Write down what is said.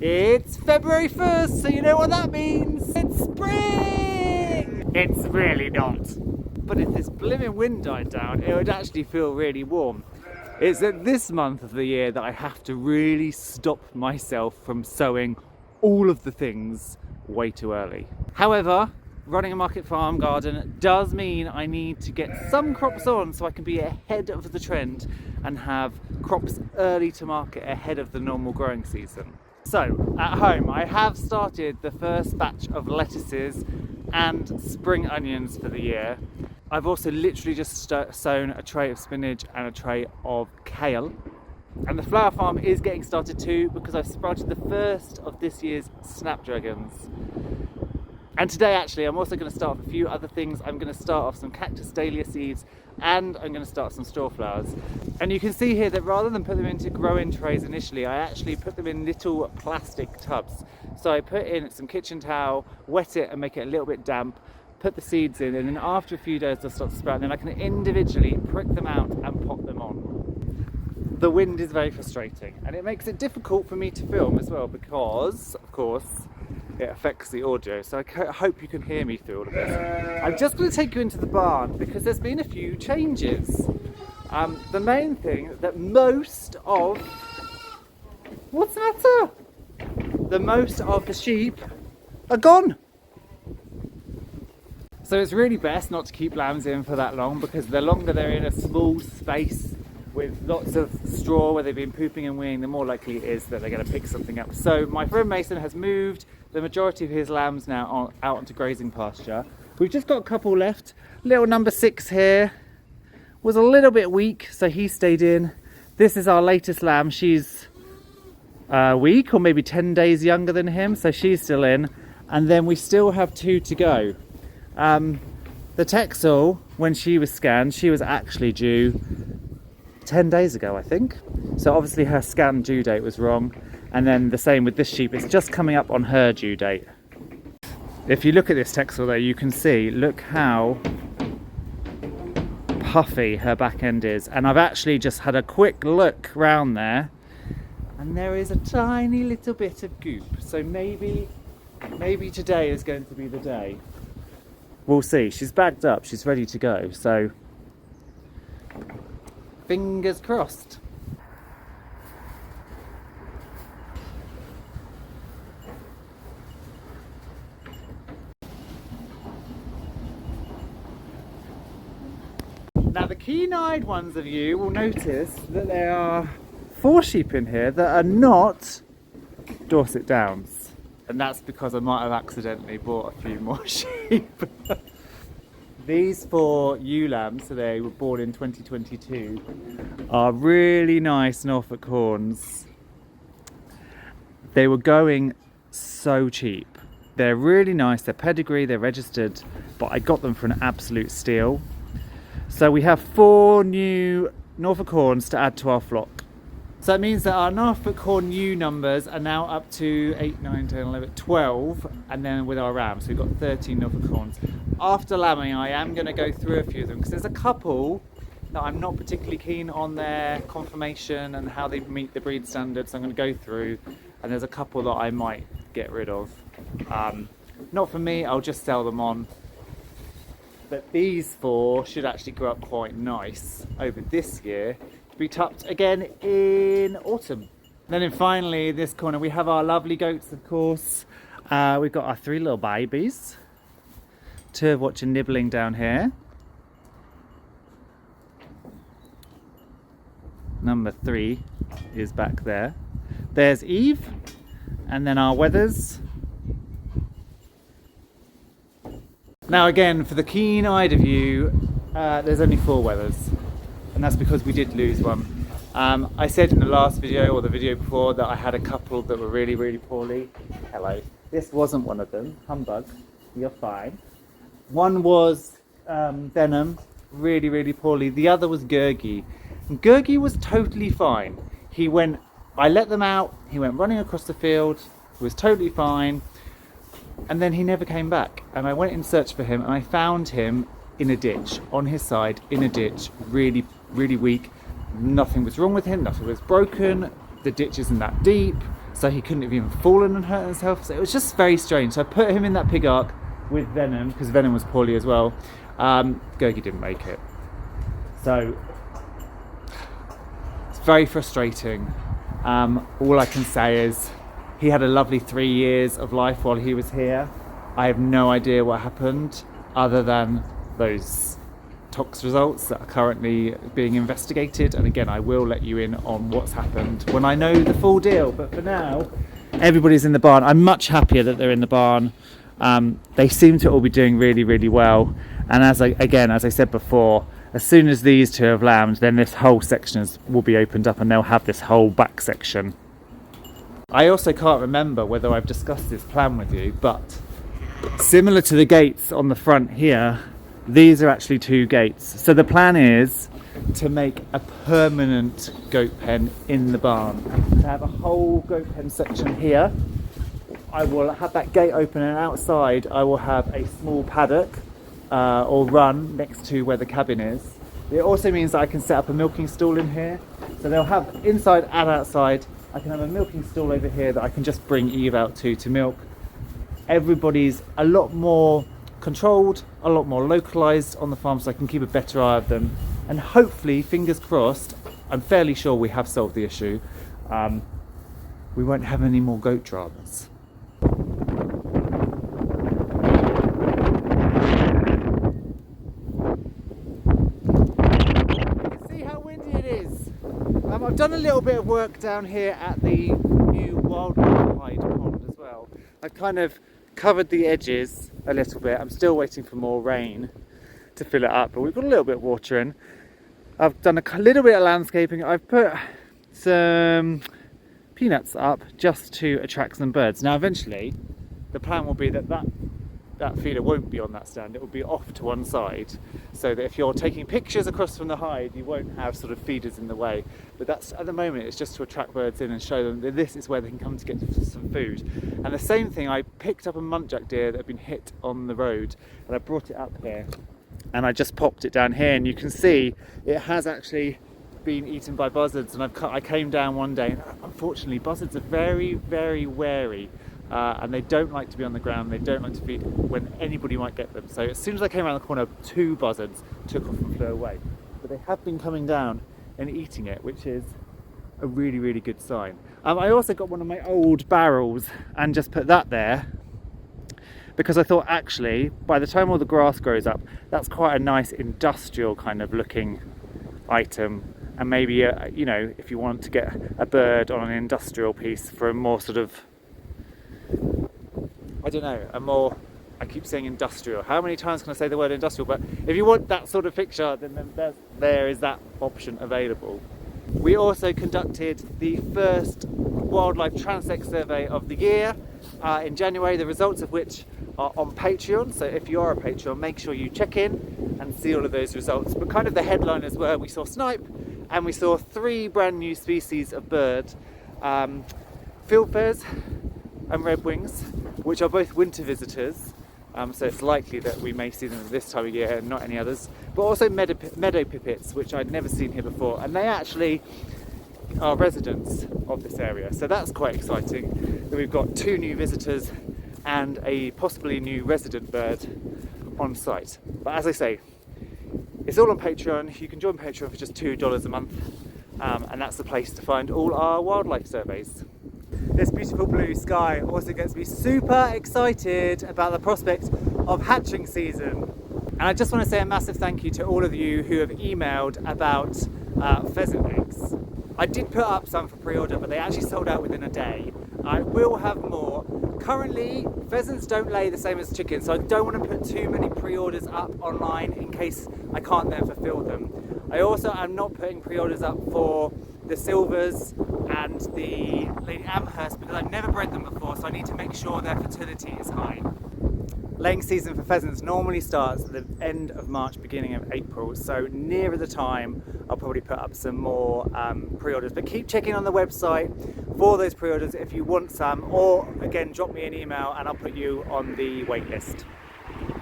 It's February 1st, so you know what that means. It's spring! It's really not. But if this blimmin' wind died down, it would actually feel really warm. It's at this month of the year that I have to really stop myself from sowing all of the things way too early. However, running a market farm garden does mean I need to get some crops on so I can be ahead of the trend and have crops early to market ahead of the normal growing season. So at home I have started the first batch of lettuces and spring onions for the year. I've also literally just sown a tray of spinach and a tray of kale. And the flower farm is getting started too because I've sprouted the first of this year's snapdragons. And today actually I'm also going to start off a few other things. I'm going to start off some cactus dahlia seeds and I'm going to start some straw flowers. And you can see here that rather than put them into grow-in trays initially, I actually put them in little plastic tubs. So I put in some kitchen towel, wet it and make it a little bit damp, put the seeds in, and then after a few days they'll start to sprout, and then I can individually prick them out and pop them on. The wind is very frustrating and it makes it difficult for me to film as well because, of course, it affects the audio, so I hope you can hear me through all of this. I'm just going to take you into the barn because there's been a few changes. The main thing that most of... What's the matter? The most of the sheep are gone. So it's really best not to keep lambs in for that long because the longer they're in a small space with lots of straw where they've been pooping and weeing, the more likely it is that they're going to pick something up. So my friend Mason has moved the majority of his lambs now out onto grazing pasture. We've just got a couple left. Little number 6 here was a little bit weak, so he stayed in. This is our latest lamb. She's a week or maybe 10 days younger than him, so she's still in. And then we still have 2 to go. The Texel, when she was scanned, she was actually due 10 days ago, I think. So obviously her scan due date was wrong. And then the same with this sheep, it's just coming up on her due date. If you look at this Texel though, you can see, look how puffy her back end is. And I've actually just had a quick look round there and there is a tiny little bit of goop. So maybe today is going to be the day. We'll see. She's bagged up, she's ready to go. So fingers crossed. Now the keen-eyed ones of you will notice that there are 4 sheep in here that are not Dorset Downs. And that's because I might have accidentally bought a few more sheep. These 4 ewe lambs, so they were born in 2022, are really nice Norfolk Horns. They were going so cheap. They're really nice, they're pedigree, they're registered, but I got them for an absolute steal. So we have 4 new Norfolk Horns to add to our flock. So that means that our Norfolk Horn ewe numbers are now up to 8, 9, 10, 11, 12, and then with our rams, so we've got 13 Norfolk Horns. After lambing, I am going to go through a few of them, because there's a couple that I'm not particularly keen on their conformation and how they meet the breed standards. So I'm going to go through, and there's a couple that I might get rid of. Not for me, I'll just sell them on. But these 4 should actually grow up quite nice over this year to be tucked again in autumn. And then finally, in this corner, we have our lovely goats, of course. We've got our 3 little babies. 2 of which are nibbling down here. Number 3 is back there. There's Eve, and then our wethers. Now again, for the keen-eyed of you, there's only 4 wethers, and that's because we did lose one. I said in the last video or the video before that I had a couple that were really, really poorly. Hello. This wasn't one of them. Humbug. You're fine. One was Venom, really, really poorly. The other was Gurgi. And Gurgi was totally fine. I let them out, he went running across the field, was totally fine. And then he never came back, and I went in search for him and I found him in a ditch, on his side, in a ditch, really, really weak. Nothing was wrong with him, nothing was broken, the ditch isn't that deep, so he couldn't have even fallen and hurt himself. So it was just very strange. So I put him in that pig ark with Venom, because Venom was poorly as well. Gergie didn't make it. So it's very frustrating. All I can say is he had a lovely 3 years of life while he was here. I have no idea what happened other than those tox results that are currently being investigated, and again I will let you in on what's happened when I know the full deal. But for now, everybody's in the barn. I'm much happier that they're in the barn. They seem to all be doing really, really well, and as I said before, as soon as these two have lambed, then this whole section will be opened up and they'll have this whole back section. I also can't remember whether I've discussed this plan with you, but similar to the gates on the front here, these are actually 2 gates. So the plan is to make a permanent goat pen in the barn. To have a whole goat pen section here. I will have that gate open, and outside I will have a small paddock or run next to where the cabin is. It also means that I can set up a milking stool in here. So they'll have inside and outside. I can have a milking stool over here that I can just bring Eve out to milk. Everybody's a lot more controlled, a lot more localized on the farm, so I can keep a better eye of them, and hopefully, fingers crossed, I'm fairly sure we have solved the issue. We won't have any more goat dramas. See how windy it is. I've done a little bit of work down here at the new wildlife hide pond as well. I've kind of covered the edges a little bit. I'm still waiting for more rain to fill it up, but we've got a little bit of water in. I've done a little bit of landscaping. I've put some peanuts up just to attract some birds. Now eventually the plan will be that feeder won't be on that stand. It will be off to one side, so that if you're taking pictures across from the hide, you won't have sort of feeders in the way. But that's, at the moment, it's just to attract birds in and show them that this is where they can come to get some food. And the same thing, I picked up a muntjac deer that had been hit on the road, and I brought it up here, and I just popped it down here, and you can see it has actually been eaten by buzzards. And I came down one day, and unfortunately buzzards are very, very wary. And they don't like to be on the ground. They don't like to be when anybody might get them. So as soon as I came around the corner, 2 buzzards took off and flew away. But they have been coming down and eating it, which is a really, really good sign. I also got one of my old barrels and just put that there, because I thought actually by the time all the grass grows up, that's quite a nice industrial kind of looking item. And maybe you know, if you want to get a bird on an industrial piece for a more sort of, I don't know, I keep saying industrial. How many times can I say the word industrial? But if you want that sort of picture, then there is that option available. We also conducted the first wildlife transect survey of the year in January, the results of which are on Patreon. So if you are a Patreon, make sure you check in and see all of those results. But kind of the headliners were, we saw snipe, and we saw 3 brand new species of bird, fieldfares and redwings, which are both winter visitors, so it's likely that we may see them this time of year and not any others, but also meadow pipits, which I'd never seen here before, and they actually are residents of this area, so that's quite exciting that we've got 2 new visitors and a possibly new resident bird on site. But as I say, it's all on Patreon. You can join Patreon for just $2 a month, and that's the place to find all our wildlife surveys. This beautiful blue sky also gets me super excited about the prospect of hatching season. And I just want to say a massive thank you to all of you who have emailed about pheasant eggs. I did put up some for pre-order, but they actually sold out within a day. I will have more. Currently, pheasants don't lay the same as chickens, so I don't want to put too many pre-orders up online in case I can't then fulfill them. I also am not putting pre-orders up for the silvers and the Lady Amherst because I've never bred them before, so I need to make sure their fertility is high. Laying season for pheasants normally starts at the end of March, beginning of April, so nearer the time I'll probably put up some more pre-orders. But keep checking on the website for those pre-orders if you want some, or again drop me an email and I'll put you on the wait list.